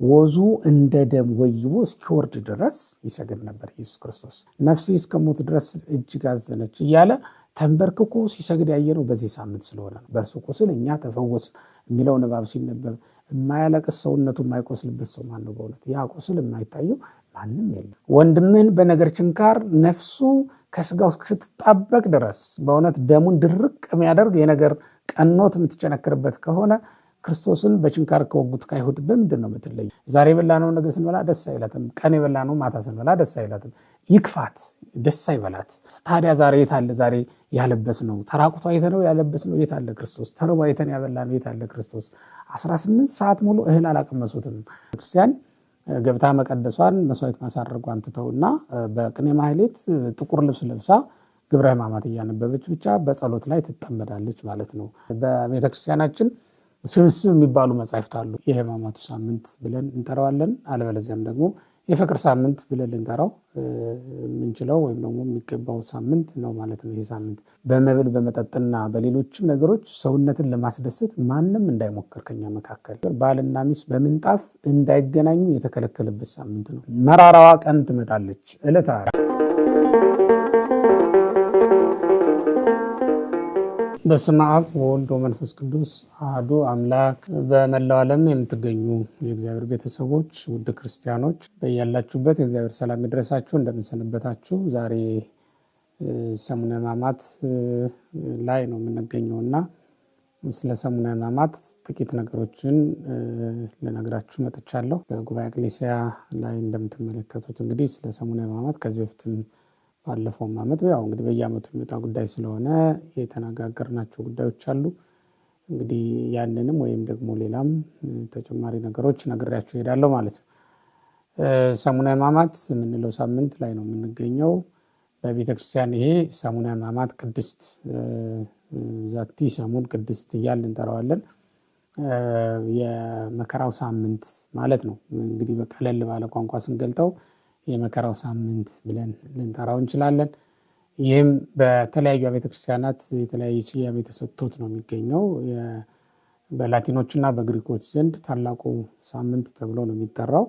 ወዙ እንደ ደም ወይቦ እስኪወርድ ድረስ ይሰግድ ነበር ኢየሱስ ክርስቶስ። ነፍሴ እስከሞት ድረስ እጅግ አዘነች እያለ ተንበርክኮ ሲሰግድ ያየነው በዚህ ሳምንት ስለሆነ ነው። በእርሱ ቁስል እኛ ተፈወስ የሚለው ንባብ ሲነበብ የማያለቅስ ሰውነቱ የማይቆስልበት ሰው ማን ነው? በእውነት ያ ቁስል የማይታየው ማንም የለም። ወንድምህን በነገር ችንካር ነፍሱ ከስጋው ስትጣበቅ ድረስ በእውነት ደሙን ድርቅ የሚያደርግ የነገር ቀኖት የምትጨነክርበት ከሆነ ክርስቶስን በችንካር ከወጉት ከአይሁድ በምንድን ነው የምትለይ? ዛሬ የበላነው ነገ ስንበላ ደስ አይላትም። ቀን የበላነው ማታ ስንበላ ደስ አይላትም። ይክፋት፣ ደስ አይበላት። ታዲያ ዛሬ የታለ? ዛሬ ያለበስነው ተራቁቶ አይተነው ያለበስነው የታለ ክርስቶስ? ተርቦ አይተን ያበላነው የታለ ክርስቶስ? 18 ሰዓት ሙሉ እህል አላቀመሱትም። ክርስቲያን ገብታ መቀደሷን መስዋዕት ማሳረጓን ትተውና በቅኔ ማህሌት ጥቁር ልብስ ለብሳ ግብረ ሕማማት እያነበበች ብቻ በጸሎት ላይ ትጠመዳለች ማለት ነው። በቤተክርስቲያናችን ስብስብ የሚባሉ መጻሕፍት አሉ። የሕማማቱ ሳምንት ብለን እንጠራዋለን። አለበለዚያም ደግሞ የፍቅር ሳምንት ብለን ልንጠራው የምንችለው ወይም ደግሞ የሚገባው ሳምንት ነው ማለት ነው። ይህ ሳምንት በመብል በመጠጥና በሌሎችም ነገሮች ሰውነትን ለማስደሰት ማንም እንዳይሞክር ከኛ መካከል ባልና ሚስት በምንጣፍ እንዳይገናኙ የተከለከለበት ሳምንት ነው። መራራዋ ቀን ትመጣለች። ዕለተ በስመ አብ ወወልድ ወመንፈስ ቅዱስ አሐዱ አምላክ። በመላው ዓለም የምትገኙ የእግዚአብሔር ቤተሰቦች ውድ ክርስቲያኖች በያላችሁበት የእግዚአብሔር ሰላም ይድረሳችሁ። እንደምንሰነበታችሁ። ዛሬ ሰሙነ ሕማማት ላይ ነው የምንገኘውና ስለ ሰሙነ ሕማማት ጥቂት ነገሮችን ልነግራችሁ መጥቻለሁ። በጉባኤ ኤክሌሲያ ላይ እንደምትመለከቱት እንግዲህ ስለ ሰሙነ ሕማማት ከዚህ በፊትም ባለፈው ዓመት ያው እንግዲህ በየዓመቱ የሚመጣ ጉዳይ ስለሆነ የተነጋገርናቸው ጉዳዮች አሉ። እንግዲህ ያንንም ወይም ደግሞ ሌላም ተጨማሪ ነገሮች ነግሬያችሁ እሄዳለሁ ማለት ነው። ሰሙነ ሕማማት የምንለው ሳምንት ላይ ነው የምንገኘው። በቤተክርስቲያን ይሄ ሰሙነ ሕማማት ቅድስት ዛቲ ሰሙን ቅድስት እያልን እንጠራዋለን። የመከራው ሳምንት ማለት ነው። እንግዲህ በቀለል ባለ ቋንቋ ስንገልጠው የመከራው ሳምንት ብለን ልንጠራው እንችላለን። ይህም በተለያዩ ቤተክርስቲያናት የተለያየ ስያሜ ተሰጥቶት ነው የሚገኘው። በላቲኖችና በግሪኮች ዘንድ ታላቁ ሳምንት ተብሎ ነው የሚጠራው።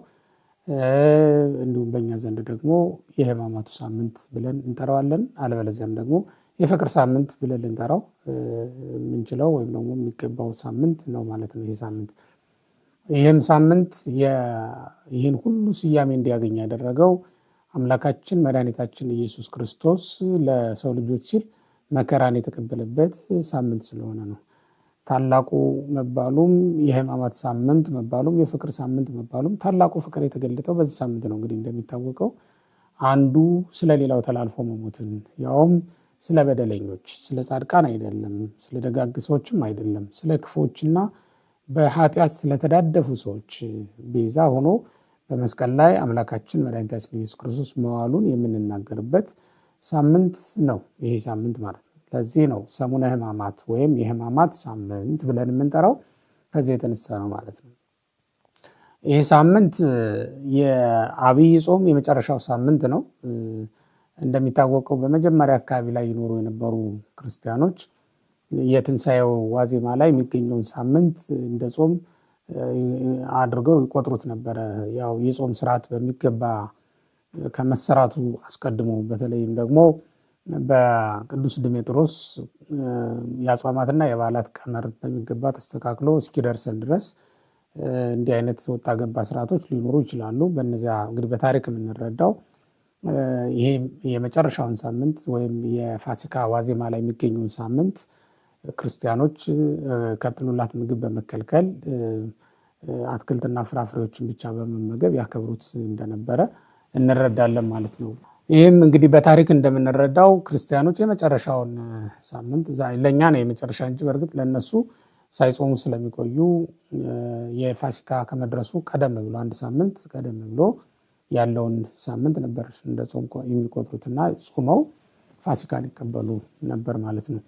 እንዲሁም በእኛ ዘንድ ደግሞ የሕማማቱ ሳምንት ብለን እንጠራዋለን። አለበለዚያም ደግሞ የፍቅር ሳምንት ብለን ልንጠራው የምንችለው ወይም ደግሞ የሚገባው ሳምንት ነው ማለት ነው ይህ ሳምንት። ይህም ሳምንት ይህን ሁሉ ስያሜ እንዲያገኝ ያደረገው አምላካችን መድኃኒታችን ኢየሱስ ክርስቶስ ለሰው ልጆች ሲል መከራን የተቀበለበት ሳምንት ስለሆነ ነው። ታላቁ መባሉም የሕማማት ሳምንት መባሉም የፍቅር ሳምንት መባሉም ታላቁ ፍቅር የተገለጠው በዚህ ሳምንት ነው። እንግዲህ እንደሚታወቀው አንዱ ስለ ሌላው ተላልፎ መሞትን ያውም ስለ በደለኞች፣ ስለ ጻድቃን አይደለም፣ ስለ ደጋግ ሰዎችም አይደለም፣ ስለ ክፎችና በኃጢአት ስለተዳደፉ ሰዎች ቤዛ ሆኖ በመስቀል ላይ አምላካችን መድኃኒታችን ኢየሱስ ክርስቶስ መዋሉን የምንናገርበት ሳምንት ነው ይሄ ሳምንት ማለት ነው። ለዚህ ነው ሰሙነ ሕማማት ወይም የሕማማት ሳምንት ብለን የምንጠራው ከዚህ የተነሳ ነው ማለት ነው። ይሄ ሳምንት የአብይ ጾም የመጨረሻው ሳምንት ነው። እንደሚታወቀው በመጀመሪያ አካባቢ ላይ ይኖሩ የነበሩ ክርስቲያኖች የትንሣኤው ዋዜማ ላይ የሚገኘውን ሳምንት እንደ ጾም አድርገው ይቆጥሩት ነበረ። ያው የጾም ስርዓት በሚገባ ከመሰራቱ አስቀድሞ በተለይም ደግሞ በቅዱስ ድሜጥሮስ የአጽዋማትና የበዓላት ቀመር በሚገባ ተስተካክሎ እስኪደርሰን ድረስ እንዲህ አይነት ወጣ ገባ ስርዓቶች ሊኖሩ ይችላሉ። በእነዚያ እንግዲህ በታሪክ የምንረዳው ይሄ የመጨረሻውን ሳምንት ወይም የፋሲካ ዋዜማ ላይ የሚገኘውን ሳምንት ክርስቲያኖች ከጥሉላት ምግብ በመከልከል አትክልትና ፍራፍሬዎችን ብቻ በመመገብ ያከብሩት እንደነበረ እንረዳለን ማለት ነው። ይህም እንግዲህ በታሪክ እንደምንረዳው ክርስቲያኖች የመጨረሻውን ሳምንት ለእኛ ነው የመጨረሻ እንጂ በእርግጥ ለእነሱ ሳይጾሙ ስለሚቆዩ የፋሲካ ከመድረሱ ቀደም ብሎ አንድ ሳምንት ቀደም ብሎ ያለውን ሳምንት ነበር እንደ ጾም የሚቆጥሩትና ጾመው ፋሲካን ይቀበሉ ነበር ማለት ነው።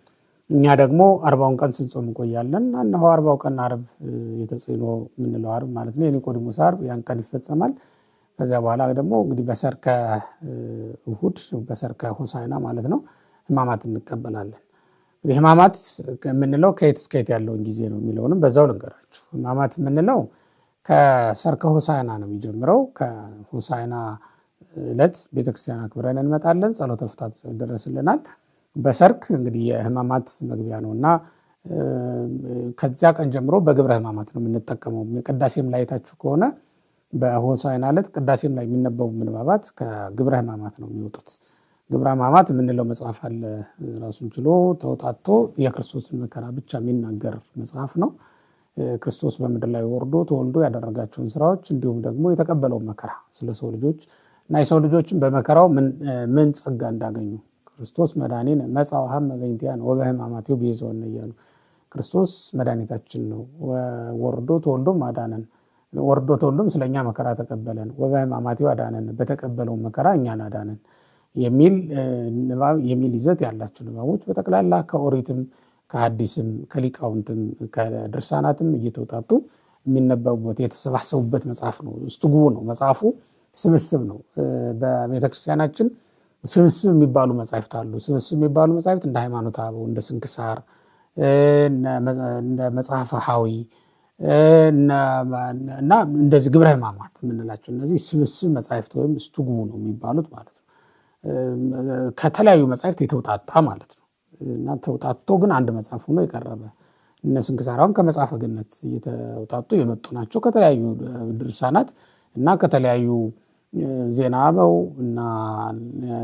እኛ ደግሞ 40ውን ቀን ስንጾም እንቆያለን። እነሆ 40ው ቀን ዓርብ የተጽኖ የምንለው ዓርብ ማለት ነው የኒቆዲሞስ ዓርብ ያን ቀን ይፈጸማል። ከዚያ በኋላ ደግሞ እንግዲህ በሰርከ እሁድ በሰርከ ሆሳዕና ማለት ነው ሕማማት እንቀበላለን። እንግዲህ ሕማማት የምንለው ከየት እስከ የት ያለውን ጊዜ ነው የሚለውንም በዛው ልንገራችሁ። ሕማማት የምንለው ከሰርከ ሆሳዕና ነው የሚጀምረው። ከሆሳዕና ዕለት ቤተክርስቲያን አክብረን እንመጣለን። ጸሎተ ፍታት ይደረስልናል። በሰርክ እንግዲህ የሕማማት መግቢያ ነውና ከዚያ ቀን ጀምሮ በግብረ ሕማማት ነው የምንጠቀመው። ቅዳሴም ላይ አይታችሁ ከሆነ በሆሳዕና ዕለት ቅዳሴም ላይ የሚነበቡ ምንባባት ከግብረ ሕማማት ነው የሚወጡት። ግብረ ሕማማት የምንለው መጽሐፍ አለ ራሱን ችሎ ተውጣቶ የክርስቶስን መከራ ብቻ የሚናገር መጽሐፍ ነው። ክርስቶስ በምድር ላይ ወርዶ ተወልዶ ያደረጋቸውን ስራዎች እንዲሁም ደግሞ የተቀበለውን መከራ ስለ ሰው ልጆች እና የሰው ልጆችን በመከራው ምን ጸጋ እንዳገኙ ክርስቶስ መድኃኒነ መጽአ ወሐመ በእንቲአነ ወበሕማማቲሁ ቤዛወነ እያሉ ክርስቶስ መድኃኒታችን ነው፣ ወርዶ ተወልዶም አዳነን፣ ወርዶ ተወልዶም ስለኛ መከራ ተቀበለን፣ ወበሕማማቲሁ አዳነን፣ በተቀበለው መከራ እኛን አዳነን የሚል ይዘት ያላቸው ንባቦች በጠቅላላ ከኦሪትም ከሐዲስም ከሊቃውንትም ከድርሳናትም እየተውጣጡ የሚነበቡበት የተሰባሰቡበት መጽሐፍ ነው። እስትጉቡ ነው መጽሐፉ፣ ስብስብ ነው። በቤተክርስቲያናችን ስብስብ የሚባሉ መጻሕፍት አሉ። ስብስብ የሚባሉ መጻሕፍት እንደ ሃይማኖተ አበው፣ እንደ ስንክሳር፣ እንደ መጽሐፈ ሐዊ እና እንደዚህ ግብረ ሕማማት የምንላቸው እነዚህ ስብስብ መጻሕፍት ወይም እስትጉቡ ነው የሚባሉት ማለት ነው። ከተለያዩ መጻሕፍት የተውጣጣ ማለት ነው እና ተውጣቶ ግን አንድ መጽሐፍ ሆኖ የቀረበ እነ ስንክሳራውን ከመጽሐፈ ገነት እየተውጣጡ የመጡ ናቸው። ከተለያዩ ድርሳናት እና ከተለያዩ ዜና አበው እና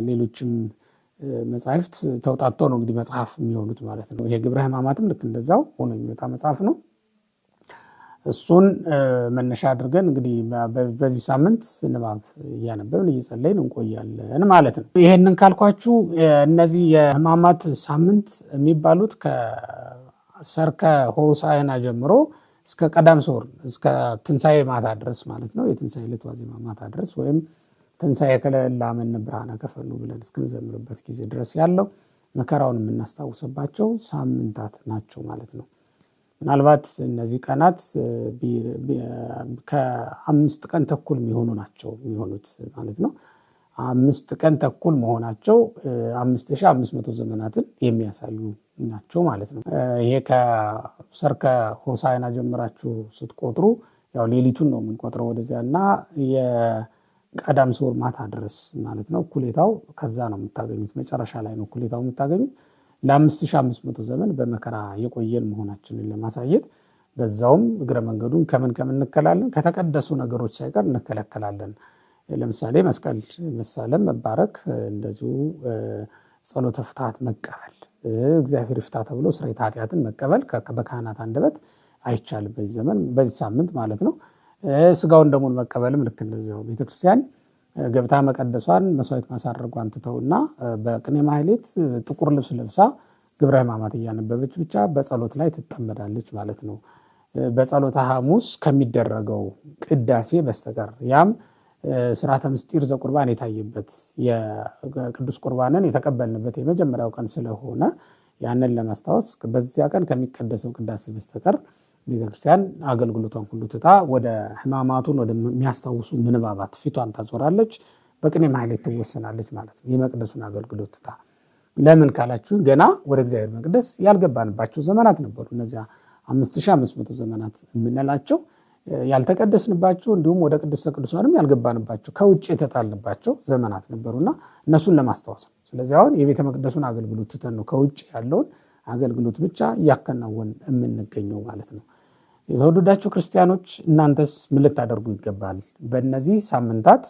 ሌሎችም መጻሕፍት ተውጣቶ ነው እንግዲህ መጽሐፍ የሚሆኑት ማለት ነው። ይሄ ግብረ ሕማማትም ልክ እንደዛው ሆኖ የሚመጣ መጽሐፍ ነው። እሱን መነሻ አድርገን እንግዲህ በዚህ ሳምንት ንባብ እያነበብን እየጸለይን እንቆያለን ማለት ነው። ይሄንን ካልኳችሁ እነዚህ የሕማማት ሳምንት የሚባሉት ከሰርከ ሆሳዕና ጀምሮ እስከ ቀዳም ሶር እስከ ትንሣኤ ማታ ድረስ ማለት ነው። የትንሣኤ ዕለት ዋዜማ ማታ ድረስ ወይም ትንሣኤ ከለላመነ ብርሃነ ከፈኑ ብለን እስክንዘምርበት ጊዜ ድረስ ያለው መከራውን የምናስታውስባቸው ሳምንታት ናቸው ማለት ነው። ምናልባት እነዚህ ቀናት ከ5 ቀን ተኩል የሚሆኑ ናቸው የሚሆኑት ማለት ነው። 5 ቀን ተኩል መሆናቸው 5500 ዘመናትን የሚያሳዩ ናቸው ማለት ነው። ይሄ ከሰርከ ሆሳዕና ጀምራችሁ ስትቆጥሩ ያው ሌሊቱን ነው የምንቆጥረው ወደዚያ እና የቀዳም ሶር ማታ ድረስ ማለት ነው። እኩሌታው ከዛ ነው የምታገኙት፣ መጨረሻ ላይ ነው እኩሌታው የምታገኙት። ለ5500 ዘመን በመከራ የቆየን መሆናችንን ለማሳየት በዛውም እግረ መንገዱን ከምን እንከላለን? ከተቀደሱ ነገሮች ሳይቀር እንከለከላለን። ለምሳሌ መስቀል መሳለም፣ መባረክ፣ እንደዚሁ ጸሎተ ፍታት መቀበል፣ እግዚአብሔር ይፍታ ተብሎ ስርየተ ኃጢአትን መቀበል በካህናት አንደበት አይቻልም በዚህ ዘመን በዚህ ሳምንት ማለት ነው። ስጋውን ደሙን መቀበልም ልክ እንደዚያው ቤተክርስቲያን ገብታ መቀደሷን መስዋዕት ማሳረጓን ትተውና በቅኔ ማህሌት ጥቁር ልብስ ለብሳ ግብረ ሕማማት እያነበበች ብቻ በጸሎት ላይ ትጠመዳለች ማለት ነው። በጸሎተ ሐሙስ ከሚደረገው ቅዳሴ በስተቀር ያም ስርዓተ ምስጢር ዘቁርባን የታየበት የቅዱስ ቁርባንን የተቀበልንበት የመጀመሪያው ቀን ስለሆነ ያንን ለማስታወስ በዚያ ቀን ከሚቀደሰው ቅዳሴ በስተቀር ቤተክርስቲያን አገልግሎቷን ሁሉ ትታ ወደ ሕማማቱን ወደሚያስታውሱ ምንባባት ፊቷን ታዞራለች። በቅኔ ማህሌት ትወሰናለች ማለት ነው። የመቅደሱን አገልግሎት ትታ ለምን ካላችሁ ገና ወደ እግዚአብሔር መቅደስ ያልገባንባቸው ዘመናት ነበሩ። እነዚያ 5500 ዘመናት የምንላቸው ያልተቀደስንባቸው እንዲሁም ወደ ቅድስተ ቅዱሳንም ያልገባንባቸው ከውጭ የተጣልንባቸው ዘመናት ነበሩና እነሱን ለማስታወስ ነው። ስለዚህ አሁን የቤተ መቅደሱን አገልግሎት ትተን ነው ከውጭ ያለውን አገልግሎት ብቻ እያከናወን የምንገኘው ማለት ነው። የተወደዳችሁ ክርስቲያኖች እናንተስ ምን ልታደርጉ ይገባል? በእነዚህ ሳምንታት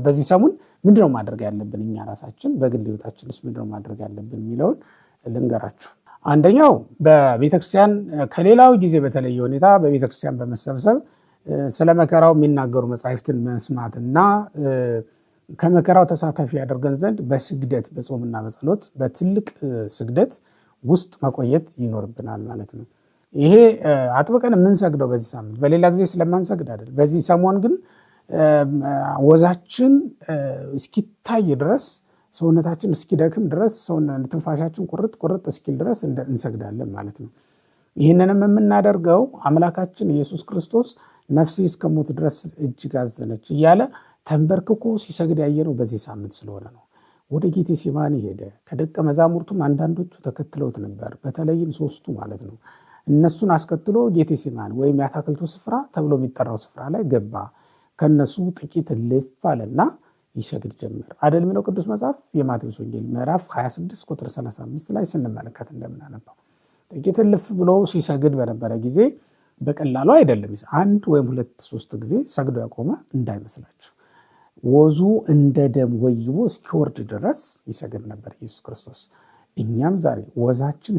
በዚህ ሰሙን ምንድነው ማድረግ ያለብን? እኛ ራሳችን በግል ሕይወታችንስ ምንድነው ማድረግ ያለብን የሚለውን ልንገራችሁ። አንደኛው በቤተክርስቲያን ከሌላው ጊዜ በተለየ ሁኔታ በቤተክርስቲያን በመሰብሰብ ስለ መከራው የሚናገሩ መጻሕፍትን መስማትና ከመከራው ተሳታፊ ያደርገን ዘንድ በስግደት በጾምና በጸሎት በትልቅ ስግደት ውስጥ መቆየት ይኖርብናል ማለት ነው። ይሄ አጥብቀን የምንሰግደው በዚህ ሳምንት በሌላ ጊዜ ስለማንሰግድ አይደል። በዚህ ሰሞን ግን ወዛችን እስኪታይ ድረስ ሰውነታችን እስኪደክም ድረስ ትንፋሻችን ቁርጥ እስኪል ድረስ እንሰግዳለን ማለት ነው። ይህንንም የምናደርገው አምላካችን ኢየሱስ ክርስቶስ ነፍሴ እስከሞት ድረስ እጅግ አዘነች እያለ ተንበርክኮ ሲሰግድ ያየነው በዚህ ሳምንት ስለሆነ ነው። ወደ ጌቴሴማኒ ሄደ። ከደቀ መዛሙርቱም አንዳንዶቹ ተከትለውት ነበር። በተለይም 3ቱ ማለት ነው። እነሱን አስከትሎ ጌቴሴማኒ ወይም የአታክልቱ ስፍራ ተብሎ የሚጠራው ስፍራ ላይ ገባ። ከነሱ ጥቂት እልፍ አለና ይሰግድ ጀመር አይደል የሚለው ቅዱስ መጽሐፍ የማቴዎስ ወንጌል ምዕራፍ 26 ቁጥር 35 ላይ ስንመለከት እንደምናነበው ጥቂት እልፍ ብሎ ሲሰግድ በነበረ ጊዜ በቀላሉ አይደለም። አንድ ወይም ሁለት ሶስት ጊዜ ሰግዶ ያቆመ እንዳይመስላችሁ። ወዙ እንደ ደም ወይቦ እስኪወርድ ድረስ ይሰግድ ነበር ኢየሱስ ክርስቶስ። እኛም ዛሬ ወዛችን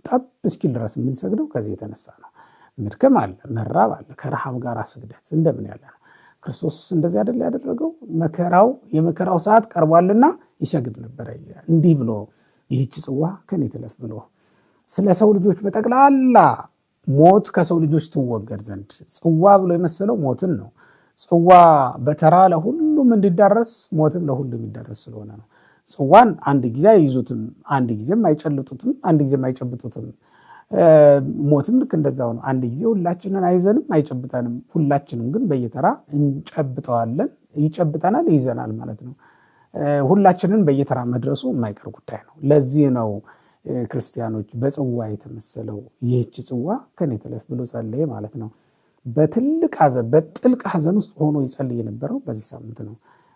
ጠብ እስኪል ድረስ የምንሰግደው ከዚህ የተነሳ ነው። መድከም አለ፣ መራብ አለ፣ ከረሃብ ጋር ስግደት እንደምን ያለ ነው። ክርስቶስ እንደዚህ አይደል ያደረገው? የመከራው ሰዓት ቀርቧልና ይሰግድ ነበር። እንዲህ ብሎ ይህች ጽዋ ከኔ ትለፍ ብሎ ስለ ሰው ልጆች በጠቅላላ ሞት ከሰው ልጆች ትወገድ ዘንድ ጽዋ ብሎ የመሰለው ሞትን ነው። ጽዋ በተራ ለሁሉም እንዲዳረስ ሞትም ለሁሉም የሚዳረስ ስለሆነ ነው። ጽዋን አንድ ጊዜ አይዙትም፣ አንድ ጊዜም አይጨልጡትም፣ አንድ ጊዜም አይጨብጡትም። ሞትም ልክ እንደዛው ነው። አንድ ጊዜ ሁላችንን አይዘንም አይጨብጠንም፣ ሁላችንም ግን በየተራ እንጨብጠዋለን። ይጨብጠናል፣ ይዘናል ማለት ነው። ሁላችንን በየተራ መድረሱ የማይቀር ጉዳይ ነው። ለዚህ ነው ክርስቲያኖች በጽዋ የተመሰለው ይህች ጽዋ ከኔ ትለፍ ብሎ ጸለየ ማለት ነው። በጥልቅ ሐዘን ውስጥ ሆኖ ይጸልይ የነበረው በዚህ ሳምንት ነው።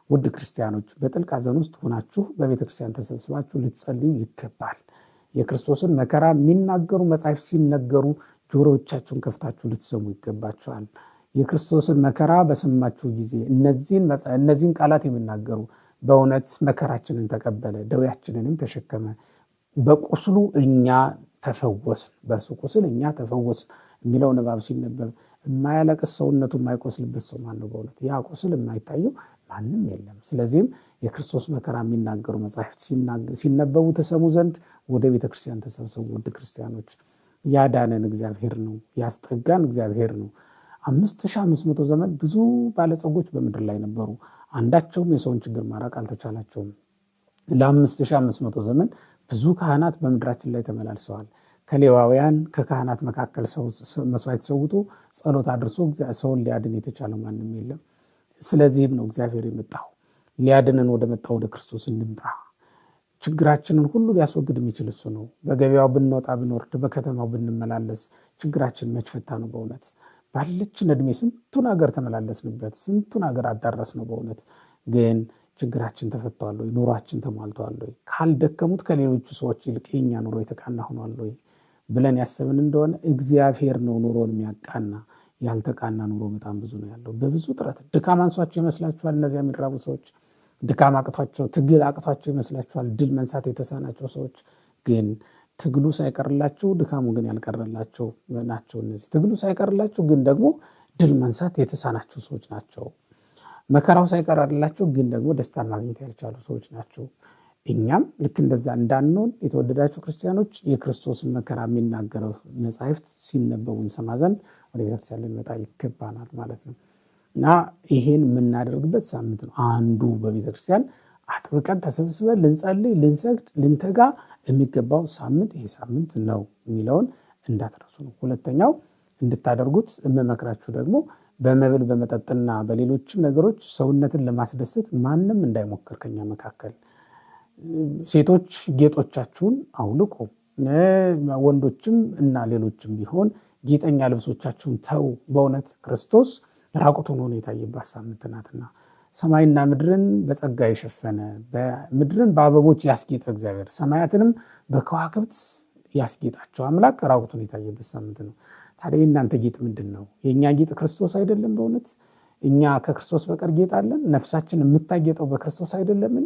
ውድ ክርስቲያኖች በጥልቅ ሐዘን ውስጥ ሆናችሁ በቤተክርስቲያን ተሰብስባችሁ ልትጸልዩ ይገባል። የክርስቶስን መከራ የሚናገሩ መጻሕፍት ሲነገሩ ጆሮዎቻችሁን ከፍታችሁ ልትሰሙ ይገባችኋል። የክርስቶስን መከራ በሰማችሁ ጊዜ እነዚህን ቃላት የሚናገሩ በእውነት መከራችንን ተቀበለ፣ ደዌያችንንም ተሸከመ፣ በቁስሉ እኛ ተፈወስን፣ በእርሱ ቁስል እኛ ተፈወስን የሚለው ንባብ ሲነበብ የማያለቅስ ሰውነቱ የማይቆስልበት ሰው ማን ነው? በእውነት ያ ቁስል የማይታየው ማንም የለም። ስለዚህም የክርስቶስ መከራ የሚናገሩ መጻሕፍት ሲነበቡ ተሰሙ ዘንድ ወደ ቤተክርስቲያን ተሰብሰቡ። ውድ ክርስቲያኖች ያዳነን እግዚአብሔር ነው፣ ያስጠጋን እግዚአብሔር ነው። 5500 ዘመን ብዙ ባለጸጎች በምድር ላይ ነበሩ። አንዳቸውም የሰውን ችግር ማራቅ አልተቻላቸውም። ለ5500 ዘመን ብዙ ካህናት በምድራችን ላይ ተመላልሰዋል። ከሌዋውያን ከካህናት መካከል ሰው መስዋዕት ሰውቶ ጸሎት አድርሶ ሰውን ሊያድን የተቻለው ማንም የለም። ስለዚህም ነው እግዚአብሔር የመጣው። ሊያድነን ወደ መጣው ወደ ክርስቶስ እንምጣ። ችግራችንን ሁሉ ሊያስወግድ የሚችል እሱ ነው። በገበያው ብንወጣ ብንወርድ፣ በከተማው ብንመላለስ ችግራችን መች ፈታ ነው? በእውነት ባለችን እድሜ ስንቱን ሀገር ተመላለስንበት፣ ስንቱን ሀገር አዳረስ ነው። በእውነት ግን ችግራችን ተፈቷል ወይ? ኑሯችን ተሟልቷል ወይ? ካልደከሙት ከሌሎቹ ሰዎች ይልቅ የኛ ኑሮ የተቃና ሆኗል ወይ ብለን ያሰብን እንደሆነ እግዚአብሔር ነው ኑሮን የሚያቃና። ያልተቃና ኑሮ በጣም ብዙ ነው ያለው። በብዙ ጥረት ድካም አንሷቸው ይመስላችኋል? እነዚያ የሚራቡ ሰዎች ድካም አቅቷቸው፣ ትግል አቅቷቸው ይመስላችኋል? ድል መንሳት የተሳናቸው ሰዎች ግን ትግሉ ሳይቀርላቸው ድካሙ ግን ያልቀረላቸው ናቸው። እነዚህ ትግሉ ሳይቀርላቸው ግን ደግሞ ድል መንሳት የተሳናቸው ሰዎች ናቸው። መከራው ሳይቀርላቸው ግን ደግሞ ደስታን ማግኘት ያልቻሉ ሰዎች ናቸው። እኛም ልክ እንደዛ እንዳንሆን የተወደዳችሁ ክርስቲያኖች የክርስቶስን መከራ የሚናገረው መጻሕፍት ሲነበቡ እንሰማ ዘንድ ወደ ቤተክርስቲያን ልንመጣ ይገባናል ማለት ነው። እና ይሄን የምናደርግበት ሳምንት ነው። አንዱ በቤተክርስቲያን አጥብቀን ተሰብስበን ልንጸልይ፣ ልንሰግድ፣ ልንተጋ የሚገባው ሳምንት ይሄ ሳምንት ነው የሚለውን እንዳትረሱ ነው። ሁለተኛው እንድታደርጉት የምመክራችሁ ደግሞ በመብል በመጠጥና በሌሎችም ነገሮች ሰውነትን ለማስደሰት ማንም እንዳይሞክር ከኛ መካከል። ሴቶች ጌጦቻችሁን አውልቁ፣ ወንዶችም እና ሌሎችም ቢሆን ጌጠኛ ልብሶቻችሁን ተው። በእውነት ክርስቶስ ራቁቱን ሆኖ የታየባት ሳምንት ናትና ሰማይና ምድርን በጸጋ የሸፈነ ምድርን በአበቦች ያስጌጠ እግዚአብሔር ሰማያትንም በከዋክብት ያስጌጣቸው አምላክ ራቁቱን የታየበት ሳምንት ነው። ታዲያ የእናንተ ጌጥ ምንድን ነው? የእኛ ጌጥ ክርስቶስ አይደለም? በእውነት እኛ ከክርስቶስ በቀር ጌጥ አለን? ነፍሳችን የምታጌጠው በክርስቶስ አይደለምን?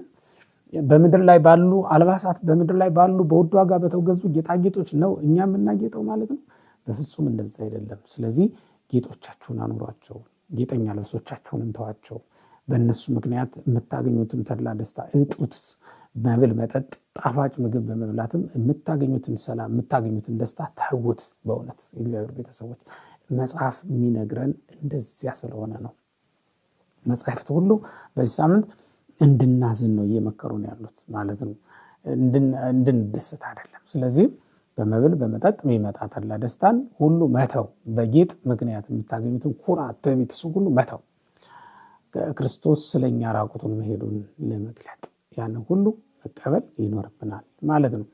በምድር ላይ ባሉ አልባሳት፣ በምድር ላይ ባሉ በውድ ዋጋ በተገዙ ጌጣጌጦች ነው እኛ የምናጌጠው ማለት ነው? በፍጹም እንደዛ አይደለም። ስለዚህ ጌጦቻችሁን አኑሯቸው፣ ጌጠኛ ልብሶቻችሁንም ተዋቸው። በእነሱ ምክንያት የምታገኙትን ተድላ ደስታ እጡት። መብል መጠጥ፣ ጣፋጭ ምግብ በመብላትም የምታገኙትን ሰላም፣ የምታገኙትን ደስታ ተውት። በእውነት የእግዚአብሔር ቤተሰቦች መጽሐፍ የሚነግረን እንደዚያ ስለሆነ ነው። መጽሐፍት ሁሉ በዚህ ሳምንት እንድናዝን ነው እየመከሩን ያሉት ማለት ነው፣ እንድንደሰት አይደለም። ስለዚህ በመብል በመጠጥ የሚመጣ ተድላ ደስታን ሁሉ መተው፣ በጌጥ ምክንያት የምታገኙትን ኩራት፣ ትዕቢት፣ እሱ ሁሉ መተው። ክርስቶስ ስለኛ ራቁቱን መሄዱን ለመግለጥ ያንን ሁሉ መቀበል ይኖርብናል ማለት ነው።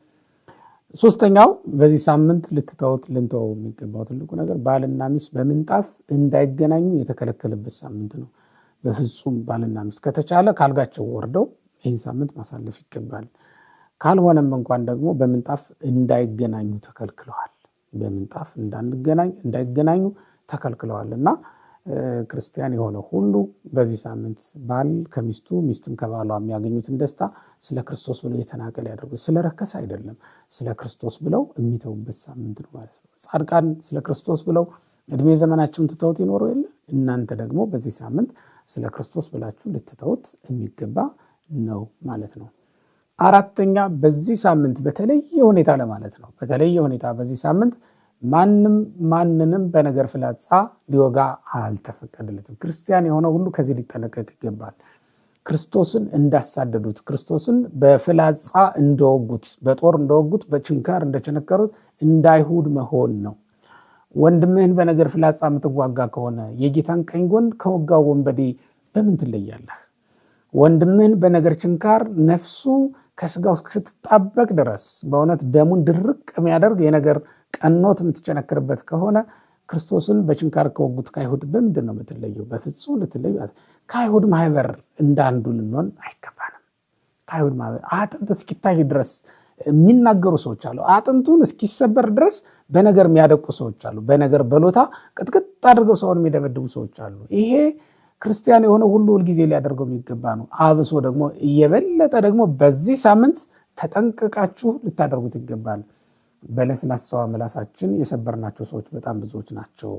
ሶስተኛው በዚህ ሳምንት ልትተውት ልንተወው የሚገባው ትልቁ ነገር ባልና ሚስት በምንጣፍ እንዳይገናኙ የተከለከለበት ሳምንት ነው። በፍጹም ባልና ሚስት ከተቻለ ካልጋቸው ወርደው ይህን ሳምንት ማሳለፍ ይገባል። ካልሆነም እንኳን ደግሞ በምንጣፍ እንዳይገናኙ ተከልክለዋል። በምንጣፍ እንዳይገናኙ ተከልክለዋል እና ክርስቲያን የሆነ ሁሉ በዚህ ሳምንት ባል ከሚስቱ ሚስትም ከባሏ የሚያገኙትን ደስታ ስለ ክርስቶስ ብለው የተናቀል ያደርጉ። ስለ ረከስ አይደለም፣ ስለ ክርስቶስ ብለው የሚተውበት ሳምንት ነው ማለት ነው። ጻድቃን ስለ ክርስቶስ ብለው እድሜ ዘመናቸውን ትተውት ይኖሩ የለ? እናንተ ደግሞ በዚህ ሳምንት ስለ ክርስቶስ ብላችሁ ልትተውት የሚገባ ነው ማለት ነው። አራተኛ በዚህ ሳምንት በተለየ ሁኔታ ለማለት ነው፣ በተለየ ሁኔታ በዚህ ሳምንት ማንንም በነገር ፍላጻ ሊወጋ አልተፈቀደለትም። ክርስቲያን የሆነ ሁሉ ከዚህ ሊጠነቀቅ ይገባል። ክርስቶስን እንዳሳደዱት፣ ክርስቶስን በፍላጻ እንደወጉት፣ በጦር እንደወጉት፣ በችንካር እንደቸነከሩት እንዳይሁድ መሆን ነው። ወንድምህን በነገር ፍላጻ የምትዋጋ ከሆነ የጌታን ቀኝ ጎን ከወጋው ወንበዴ በምን ትለያለህ? ወንድምህን በነገር ችንካር ነፍሱ ከስጋው ስትጣበቅ ድረስ በእውነት ደሙን ድርቅ የሚያደርግ የነገር ቀኖት የምትቸነክርበት ከሆነ ክርስቶስን በችንካር ከወጉት ከአይሁድ በምንድን ነው የምትለየው? በፍጹም ልትለዩ። ከአይሁድ ማህበር እንዳንዱ ልንሆን አይገባንም። ከአይሁድ ማህበር አጥንት እስኪታይ ድረስ የሚናገሩ ሰዎች አሉ። አጥንቱን እስኪሰበር ድረስ በነገር የሚያደቁ ሰዎች አሉ። በነገር በሎታ ቅጥቅጥ አድርገው ሰውን የሚደበድቡ ሰዎች አሉ። ይሄ ክርስቲያን የሆነ ሁሉ ሁልጊዜ ሊያደርገው የሚገባ ነው። አብሶ ደግሞ እየበለጠ ደግሞ በዚህ ሳምንት ተጠንቅቃችሁ ልታደርጉት ይገባል። በለስላሳዋ ምላሳችን የሰበርናቸው ሰዎች በጣም ብዙዎች ናቸው።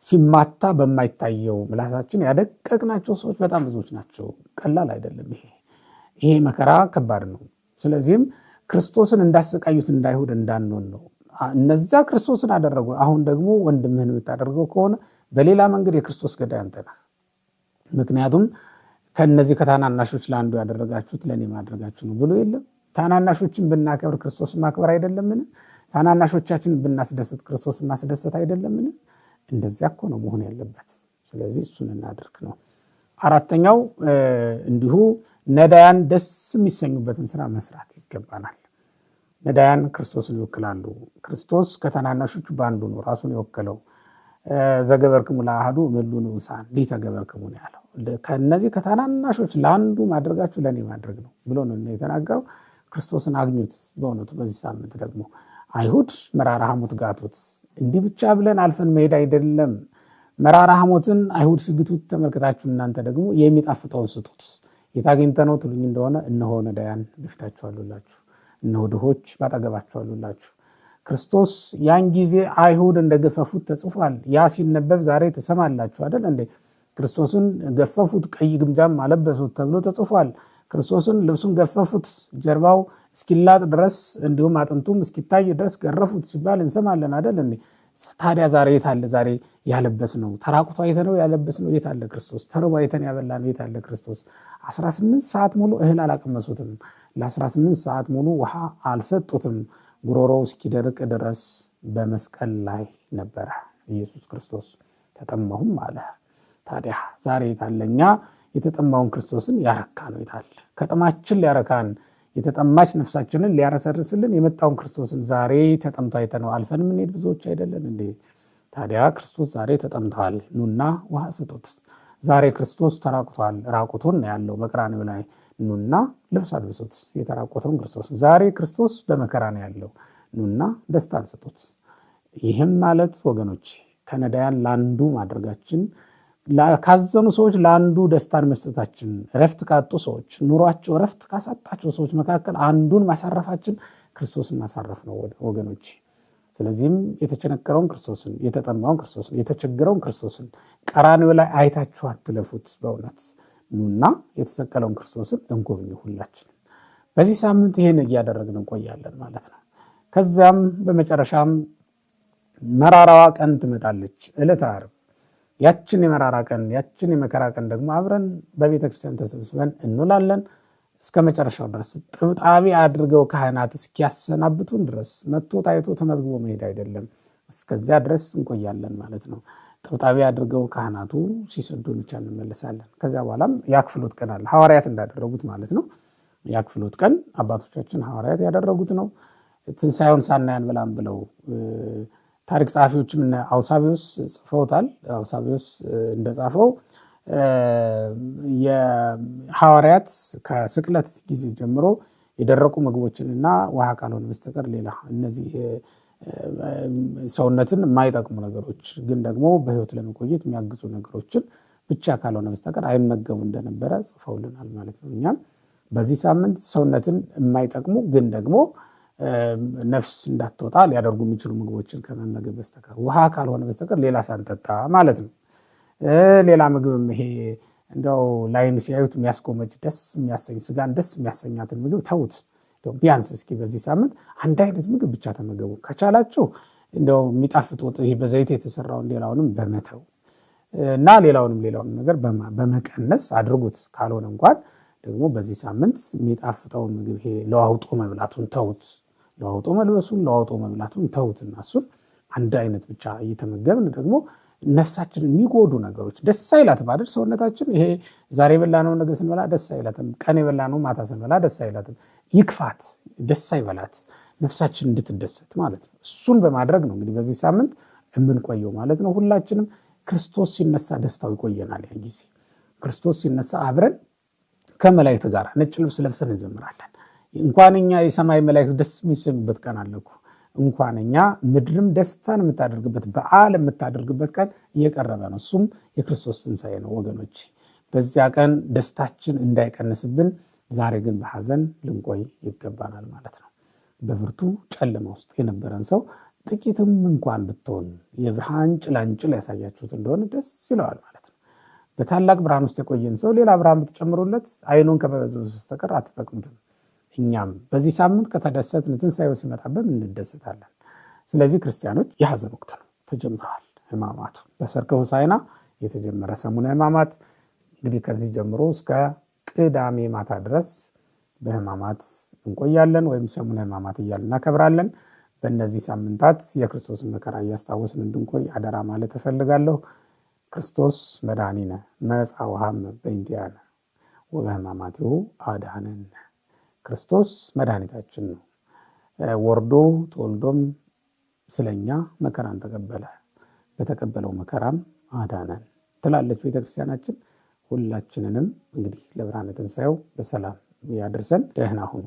ሲማታ በማይታየው ምላሳችን ያደቀቅናቸው ሰዎች በጣም ብዙዎች ናቸው። ቀላል አይደለም። ይሄ መከራ ከባድ ነው። ስለዚህም ክርስቶስን እንዳሰቃዩት እንዳይሁድ እንዳንሆን ነው። እነዛ ክርስቶስን አደረጉ። አሁን ደግሞ ወንድምህን የምታደርገው ከሆነ በሌላ መንገድ የክርስቶስ ገዳይ አንተ ነህ። ምክንያቱም ከነዚህ ከታናናሾች ለአንዱ ያደረጋችሁት ለእኔ ማድረጋችሁ ነው ብሎ የለም? ታናናሾችን ብናከብር ክርስቶስን ማክበር አይደለምን? ታናናሾቻችንን ብናስደስት ክርስቶስን ማስደሰት አይደለምን? እንደዚያ እኮ ነው መሆን ያለበት። ስለዚህ እሱን እናድርግ ነው። አራተኛው እንዲሁ ነዳያን ደስ የሚሰኙበትን ስራ መስራት ይገባናል። ነዳያን ክርስቶስን ይወክላሉ። ክርስቶስ ከታናናሾቹ በአንዱ ነው ራሱን የወከለው። ዘገበርክሙ ለአሐዱ እምእሉ ንዑሳን ሊተገበርክሙ ነው ያለው። ከነዚህ ከታናናሾች ለአንዱ ማድረጋችሁ ለእኔ ማድረግ ነው ብሎ ነው የተናገረው። ክርስቶስን አግኙት። በእውነቱ በዚህ ሳምንት ደግሞ አይሁድ መራራ ሐሞት ጋቱት። እንዲህ ብቻ ብለን አልፈን መሄድ አይደለም። መራራ ሐሞትን አይሁድ ሲግቱት ተመልክታችሁ እናንተ ደግሞ የሚጣፍጠውን ስጡት። የታገኝተ ነው ትሉኝ እንደሆነ እነሆ ነዳያን በፊታችሁ አሉላችሁ፣ እነሆ ድሆች ባጠገባችሁ አሉላችሁ። ክርስቶስ ያን ጊዜ አይሁድ እንደገፈፉት ተጽፏል። ያ ሲነበብ ዛሬ ተሰማላችሁ አይደል እንዴ? ክርስቶስን ገፈፉት፣ ቀይ ግምጃም አለበሱት ተብሎ ተጽፏል። ክርስቶስን ልብሱን ገፈፉት፣ ጀርባው እስኪላጥ ድረስ እንዲሁም አጥንቱም እስኪታይ ድረስ ገረፉት ሲባል እንሰማለን አይደል እንዴ? ታዲያ ዛሬ የት አለ? ዛሬ ያለበስ ነው ተራቁቶ አይተነው ያለበስ ነው የት አለ ክርስቶስ? ተርቦ አይተን ያበላነው የት አለ ክርስቶስ? 18 ሰዓት ሙሉ እህል አላቀመሱትም። ለ18 ሰዓት ሙሉ ውሃ አልሰጡትም። ጉሮሮው እስኪደርቅ ድረስ በመስቀል ላይ ነበረ ኢየሱስ ክርስቶስ። ተጠማሁም አለ። ታዲያ ዛሬ የታለኛ የተጠማውን ክርስቶስን ያረካ ነው የታለ? ከጥማችን ሊያረካን የተጠማች ነፍሳችንን ሊያረሰርስልን የመጣውን ክርስቶስን ዛሬ ተጠምቶ አይተነው አልፈን የምንሄድ ብዙዎች አይደለን እንዴ? ታዲያ ክርስቶስ ዛሬ ተጠምቷል፣ ኑና ውሃ ስጡት። ዛሬ ክርስቶስ ተራቁቷል፣ ራቁቱን ነው ያለው በቀራንዮ ላይ፣ ኑና ልብስ አልብሱት የተራቆተውን ክርስቶስ። ዛሬ ክርስቶስ በመከራ ነው ያለው፣ ኑና ደስታን ስጡት። ይህም ማለት ወገኖች ከነዳያን ለአንዱ ማድረጋችን፣ ካዘኑ ሰዎች ለአንዱ ደስታን መስጠታችን፣ ረፍት ካጡ ሰዎች፣ ኑሯቸው ረፍት ካሳጣቸው ሰዎች መካከል አንዱን ማሳረፋችን ክርስቶስን ማሳረፍ ነው ወገኖች። ስለዚህም የተቸነከረውን ክርስቶስን፣ የተጠማውን ክርስቶስን፣ የተቸገረውን ክርስቶስን ቀራንዮ ላይ አይታችሁ አትለፉት። በእውነት ኑና የተሰቀለውን ክርስቶስን እንጎብኝ ሁላችን። በዚህ ሳምንት ይህን እያደረግን እንቆያለን ማለት ነው። ከዚያም በመጨረሻም መራራዋ ቀን ትመጣለች፣ ዕለተ ዓርብ። ያችን የመራራ ቀን፣ ያችን የመከራ ቀን ደግሞ አብረን በቤተክርስቲያን ተሰብስበን እንውላለን እስከ መጨረሻው ድረስ። ጥብጣቢ አድርገው ካህናት እስኪያሰናብቱን ድረስ መጥቶ ታይቶ ተመዝግቦ መሄድ አይደለም፣ እስከዚያ ድረስ እንቆያለን ማለት ነው። ጥብጣቢ አድርገው ካህናቱ ሲሰዱን ብቻ እንመለሳለን። ከዚያ በኋላም የአክፍሎት ቀን አለ፣ ሐዋርያት እንዳደረጉት ማለት ነው። የአክፍሎት ቀን አባቶቻችን ሐዋርያት ያደረጉት ነው። ትንሣኤውን ሳናይ አንበላም ብለው ታሪክ ጸሐፊዎችም እነ አውሳቢዮስ ጽፈውታል። አውሳቢዮስ እንደጻፈው የሐዋርያት ከስቅለት ጊዜ ጀምሮ የደረቁ ምግቦችንና ውሃ ካልሆነ በስተቀር ሌላ እነዚህ ሰውነትን የማይጠቅሙ ነገሮች ግን ደግሞ በሕይወት ለመቆየት የሚያግዙ ነገሮችን ብቻ ካልሆነ በስተቀር አይመገቡ እንደነበረ ጽፈውልናል ማለት ነው። እኛም በዚህ ሳምንት ሰውነትን የማይጠቅሙ ግን ደግሞ ነፍስ እንዳትወጣ ሊያደርጉ የሚችሉ ምግቦችን ከመመገብ በስተቀር ውሃ ካልሆነ በስተቀር ሌላ ሳንጠጣ ማለት ነው። ሌላ ምግብም ይሄ እንደው ላይን ሲያዩት የሚያስቆመጭ ደስ የሚያሰኝ ስጋን ደስ የሚያሰኛትን ምግብ ተውት። ቢያንስ እስኪ በዚህ ሳምንት አንድ አይነት ምግብ ብቻ ተመገቡ። ከቻላችሁ እንደው የሚጣፍጥ ወጥ ይሄ በዘይት የተሰራውን ሌላውንም በመተው እና ሌላውንም ነገር በመቀነስ አድርጉት። ካልሆነ እንኳን ደግሞ በዚህ ሳምንት የሚጣፍጠውን ምግብ ይሄ ለዋውጦ መብላቱን ተውት። ለዋውጦ መልበሱን ለዋውጦ መብላቱን ተውትና እሱን አንድ አይነት ብቻ እየተመገብን ደግሞ ነፍሳችንን የሚጎዱ ነገሮች ደስ አይላት ማለት ሰውነታችን ይሄ ዛሬ የበላነው ነገር ስንበላ ደስ አይላትም፣ ቀን የበላነው ማታ ስንበላ ደስ አይላትም። ይክፋት፣ ደስ አይበላት፣ ነፍሳችን እንድትደሰት ማለት ነው። እሱን በማድረግ ነው እንግዲህ በዚህ ሳምንት የምንቆየው ማለት ነው። ሁላችንም ክርስቶስ ሲነሳ ደስታው ይቆየናል። ያን ጊዜ ክርስቶስ ሲነሳ አብረን ከመላእክት ጋር ነጭ ልብስ ለብሰን እንዘምራለን። እንኳን እኛ የሰማይ መላእክት ደስ የሚሰኙበት ቀን አለ እኮ። እንኳን እኛ ምድርም ደስታን የምታደርግበት በዓል የምታደርግበት ቀን እየቀረበ ነው። እሱም የክርስቶስ ትንሣኤ ነው ወገኖች። በዚያ ቀን ደስታችን እንዳይቀንስብን ዛሬ ግን በሐዘን ልንቆይ ይገባናል ማለት ነው። በብርቱ ጨለማ ውስጥ የነበረን ሰው ጥቂትም እንኳን ብትሆን የብርሃን ጭላንጭል ያሳያችሁት እንደሆነ ደስ ይለዋል ማለት ነው። በታላቅ ብርሃን ውስጥ የቆየን ሰው ሌላ ብርሃን ብትጨምሩለት አይኑን ከመበዝበዝ በስተቀር አትጠቅሙትም። እኛም በዚህ ሳምንት ከተደሰትን ትንሣኤው ሲመጣብን እንደሰታለን። ስለዚህ ክርስቲያኖች የሐዘን ወቅት ነው፣ ተጀምሯል ሕማማቱ። በሰርከ ሆሳዕና የተጀመረ ሰሙነ ሕማማት እንግዲህ ከዚህ ጀምሮ እስከ ቅዳሜ ማታ ድረስ በሕማማት እንቆያለን ወይም ሰሙነ ሕማማት እያልን እናከብራለን። በእነዚህ ሳምንታት የክርስቶስን መከራ እያስታወስን እንድንቆይ አደራ ማለት እፈልጋለሁ። ክርስቶስ መድኃኒነ መጽአ ወሐመ በእንቲአነ ወበሕማማቲሁ አድኀነነ። ክርስቶስ መድኃኒታችን ነው። ወርዶ ተወልዶም ስለኛ መከራን ተቀበለ፣ በተቀበለው መከራም አዳነን ትላለች ቤተክርስቲያናችን። ሁላችንንም እንግዲህ ለብርሃነ ትንሣኤው በሰላም ያድርሰን። ደህና ሁኑ።